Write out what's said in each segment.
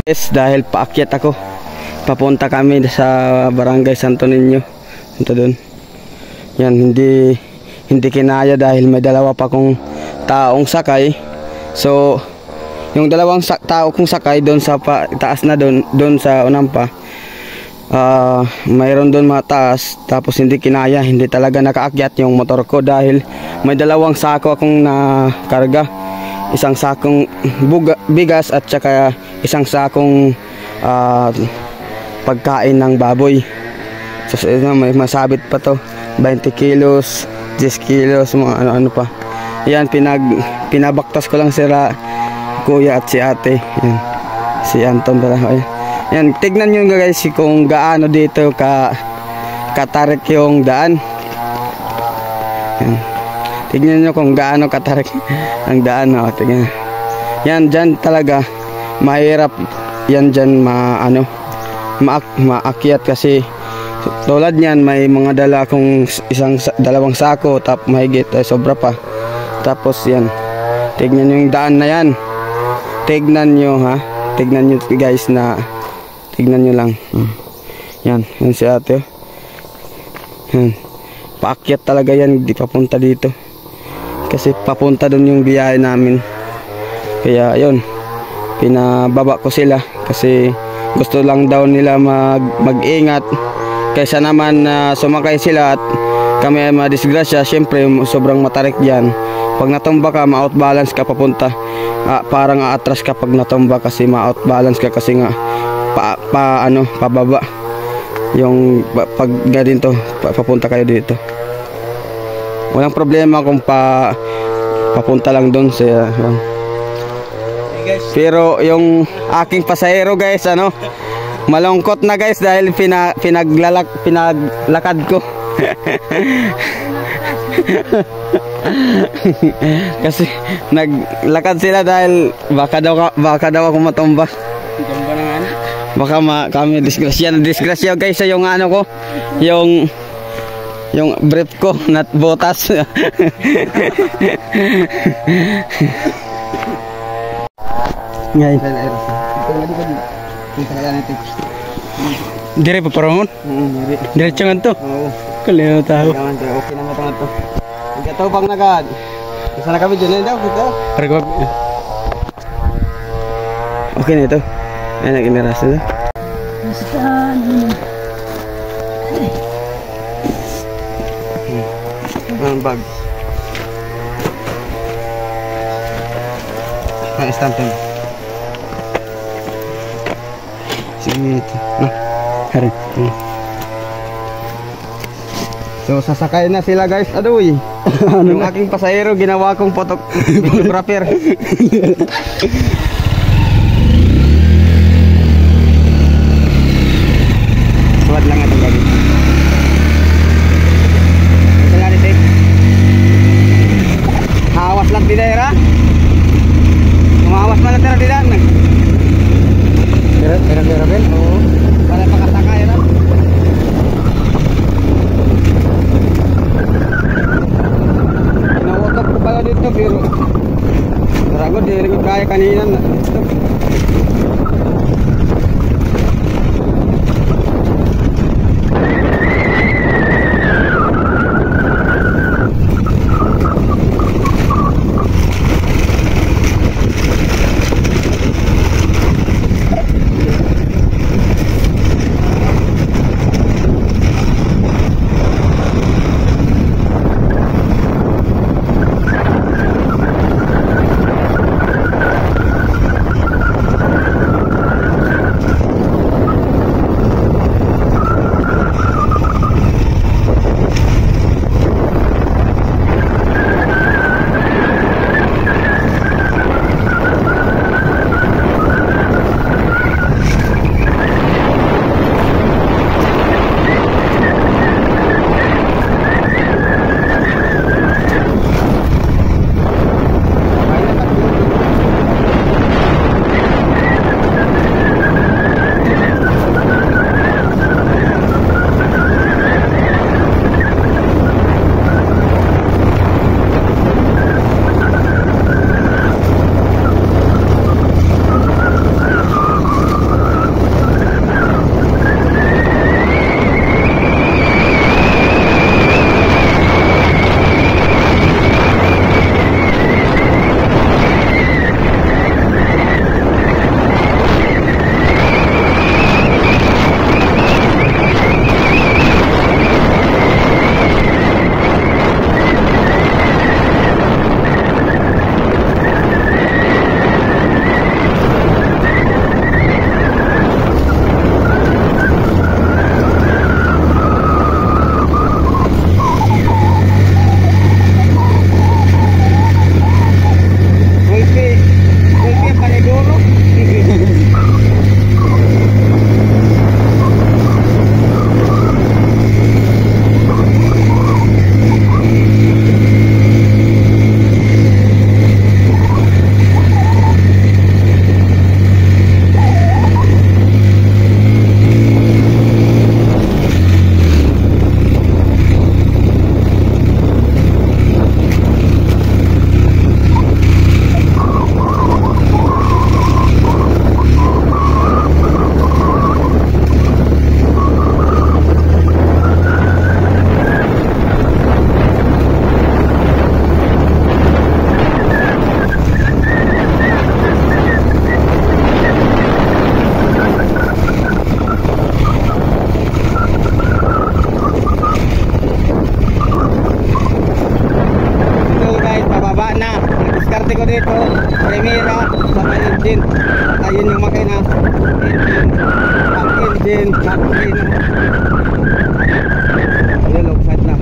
Yes, dahil paakyat ako. Papunta kami sa Barangay Santo Niño. Ito doon. Yan, hindi kinaya dahil may dalawa pa kong taong sakay. So, yung dalawang tao kong sakay doon sa taas na doon sa unang pa. Mayroon doon mataas, tapos hindi kinaya, hindi talaga nakaakyat yung motor ko dahil may dalawang sako akong nakarga. Isang sakong bigas at saka isang sakong pagkain ng baboy. So, may masabit pa to, 20 kilos, 10 kilos, mga ano-ano pa. Yan, pinabaktas ko lang sila kuya at si ate. Yan, si Anton pala. Yan, tignan nyo guys kung gaano dito katarik yung daan. Yan. Tignan nyo kung gaano katarik ang daan. Tignan. Yan, dyan talaga mahirap yan dyan maakyat kasi tulad niyan may mga dala akong dalawang sako, mahigit sobra pa. Tapos yan, tignan nyo yung daan na yan. Tignan nyo tignan nyo guys tignan nyo lang. Yan si ate. Yan, paakyat talaga yan, di papunta dito. Kasi papunta doon yung biyahe namin. Kaya yun, pinababa ko sila kasi gusto lang daw nila mag-ingat kaysa naman sumakay sila at kami madisgrasya. Syempre sobrang matarik dyan. Pag natumba ka, ma-outbalance ka papunta. Parang aatras ka pag natumba kasi ma-outbalance ka kasi nga pababa. Yung pag ganito papunta kayo dito. Walang problema kung papunta lang doon sa pero yung aking pasahero guys, malungkot na guys dahil pinaglakad ko. Kasi naglakad sila dahil baka daw ako matumba. Baka kami disgrasya guys yung ko, yung brief ko nat botas. Ngay. Dire pa paramon? Dire changan to. Oo. Kaleo tao. Okay na mo to. Ikaw bang nagad? Isa na kami diyan daw kita. Pergo. Okay na ito. Ay naginaras na. Ang bag. Ang stamping. Sige ito. Harin. So sasakay na sila guys. Adoy. Yung aking pasahero ginawa kong photographer. Suwad lang itong gabi. Sala ni Tek. Awas lang tidera. Umawas man tira didan. Kira Ben. Oo. Para pakasakay na. Nawakap ko pala dito pero Rago di ko kaya kanina na. ko dito, Primera, sa may engine. Ayun yung makina. Engine, makina. Ayun, low side na.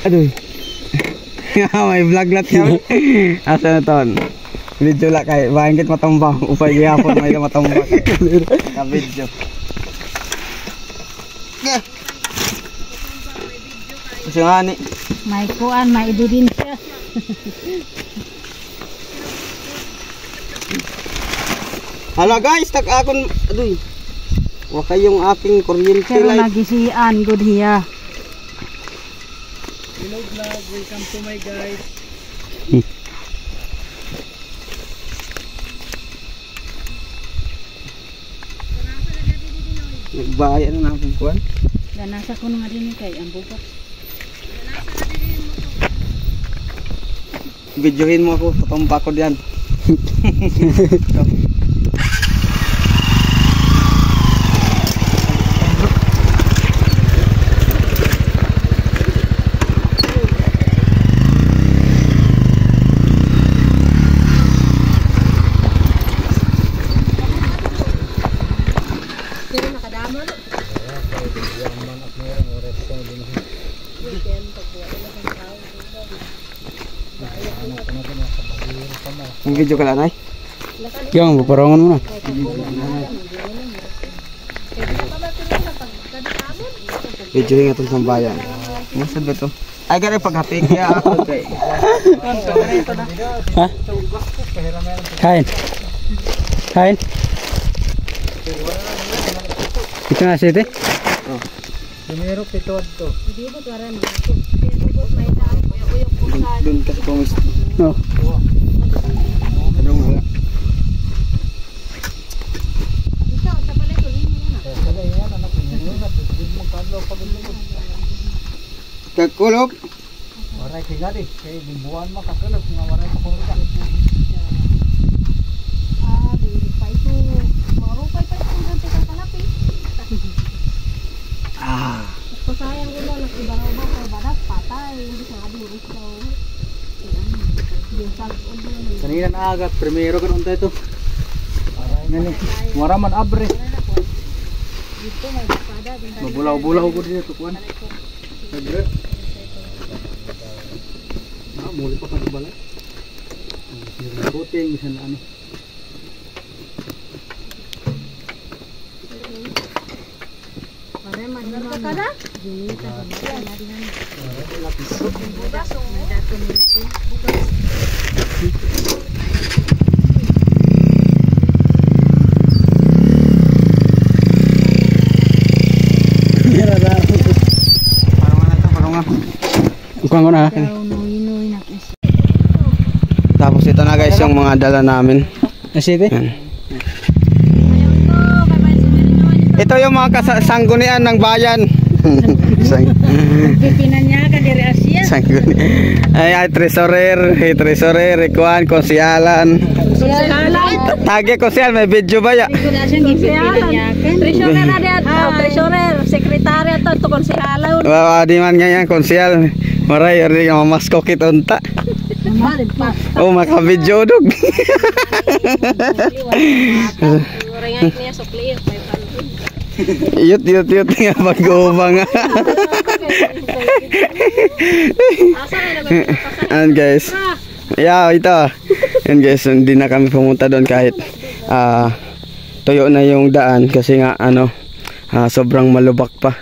Aduh. May vlog lat kami. Asa na ton? Video la kay bangkit matambang upay gihapon may matambang. Ka video. Yeah. Singani. May kuan, may idudin siya. Hala guys, tak akon aduh. Wa kayong aking kuryente Pero light. nagisian good hiya. Hello vlog, welcome to my guys. Nagbaya na natin kuan. Ganasa ko nga din kay ang bukas. Videohin mo ako, patumpa ko diyan. Ang video ka lang ay? Yang paparangan mo na. Video nga itong sambayan. Masad ba ito? Ay gano'y paghapik kaya ako kay. Ha? Kain. Kain. Ito na siya ito? Oh. Lumero pito to. Doon kasi pumis. No. Anong wala? Kakulog. Waray kagadi. Kaya limbuan mo kakulog. Nga waray kakulog ka. Sayang ko lang nag-ibaraw ba badat patay hindi sa adurus daw. Yung salpon mo. Kanina na agad. Primero ka nunta ito. Ngani. Waraman abre. Dito may pada din. Mabulaw-bulaw ko dito. Kuan. Abre. Muli pa ka sa balay. Buting. Misan na ano. Kada? Ginita sa mga narinan. Bugas o dato nito. Bugas. Kukuha ko na. Tapos ito na guys yung mga dala namin. Nasiti? Yan. Ito yung mga sanggunian ng bayan. Pipinan niya ka diri Asia. Sanggunian. Ay treasurer, ikuan, konsialan. Tagi konsial, may video ba ya? Treasurer na diyan. Treasurer, sekretary to konsihalan. Di man nga yan, konsial. Maray, rin yung mamaskokit unta. Oh, maka-video dog. Ringay niya sukli 500. Yut nga mag-uubang. And guys, yeah, ito. And guys, hindi na kami pumunta doon kahit tuyo na yung daan kasi nga sobrang malubak pa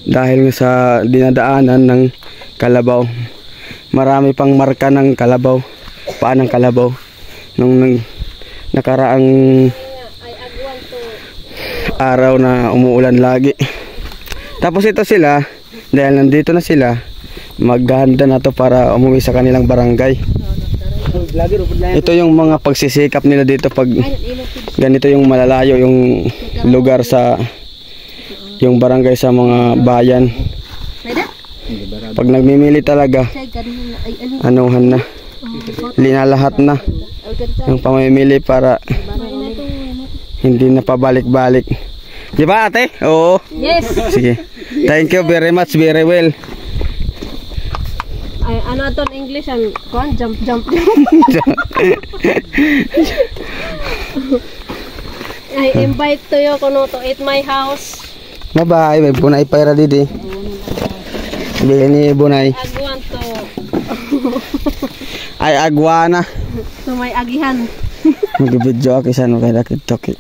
dahil nga sa dinadaanan ng kalabaw. Marami pang marka ng kalabaw, paan ng kalabaw nung nakaraang araw na umuulan lagi. Tapos ito sila, dahil nandito na sila, maghahanda na to para umuwi sa kanilang barangay. Ito yung mga pagsisikap nila dito pag ganito yung malalayo yung lugar sa yung barangay sa mga bayan. Pag nagmimili talaga, anuhan na, linalahat na yung pamimili para hindi na pabalik-balik. Di ba ate? Oo. Yes. Sige. Thank you very much, very well. Ay, ano ato in English ang kuan jump. I invite to you kuno to eat my house. Bye-bye. May bunay para didi. Bilhin ni bunay. Agwan to. Ay agwana. To may agihan. Mag-video ako isa no kay Dakit Toki.